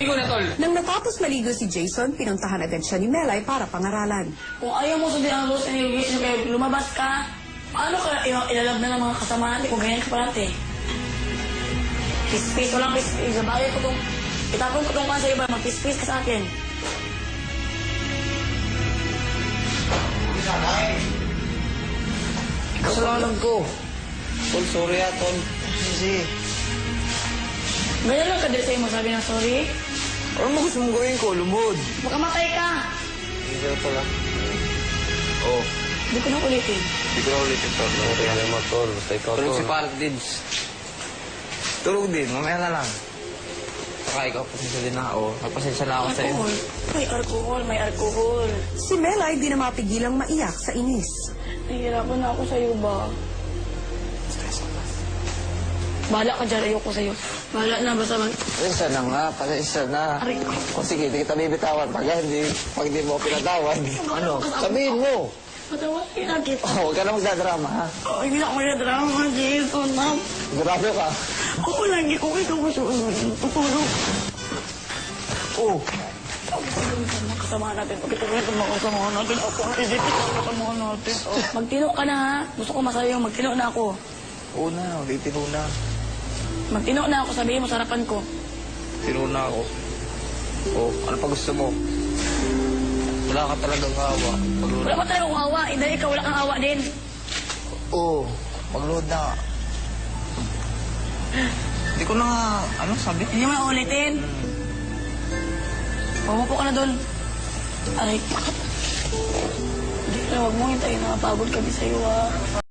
Ikaw na, tol. Nang natapos maligo si Jason, pinuntahan agad siya ni Melay para pangaralan. Kung ayaw mo sundin ang rules and regulations kayo, lumabas ka, paano ka ilalab na ng mga kasama natin kung ganyan ka parate? Peace, walang peace. Sabagay ko itong, itapon ko itong ka sa iba, mag-peace ka sa akin. Kasalanan ko. Tol, sorry tol. Kasi, Ganyan lang ka din sa'yo masabi ng sorry. ano mo gusto mong gawin ko? Lumod. Baka matay ka. Hindi ko tol Oo. Hindi ko na ulitin. Hindi ko na ulitin tol. Okay, alam mo tol. Basta ikaw tol. Tulog si Parang Dids. Tulog din, mamaya na lang. Saka ikaw, pasensya din na ako. Nagpasensya na ako sa'yo. Alcohol. May alcohol. Si Melay di na mapigilang maiyak sa inis. Nahihirapan na ako sa'yo ba? Bahala ka dyan, ayoko sa'yo. Bahala na, basta mag... Pasensya na nga, pasensya na. Aray ko. O sige, hindi kita bibitawan. Pag hindi mo pinatawad. Ano? Sabihin mo. Patawain na kita. Oh, huwag ka na magdadrama, ha? Oh, hindi ako na drama, Jason. Grabe ka. Ako lagi ko kayo gusto. Tutulog. Oh. Kasama natin. Pagkitulog ng mga kasama natin. Ako ang isipin ng kasama natin. Magtino ka na, ha? Gusto ko masabi yung magtino na ako. Oo na, tino na. Magtino na ako, sabihin mo sa harapan ko. Tino na ako. Oh, ano pa gusto mo? Wala ka talagang awa. Wala pa talagang awa. Dahil ikaw wala kang awa din. Oo, mag-load na. Hindi ko na nga, ano sabi? Hindi mo na ulitin. Pumupo ka na doon. Aray. Hindi, huwag mo hintayin. Nakapagod kami sa'yo, ha.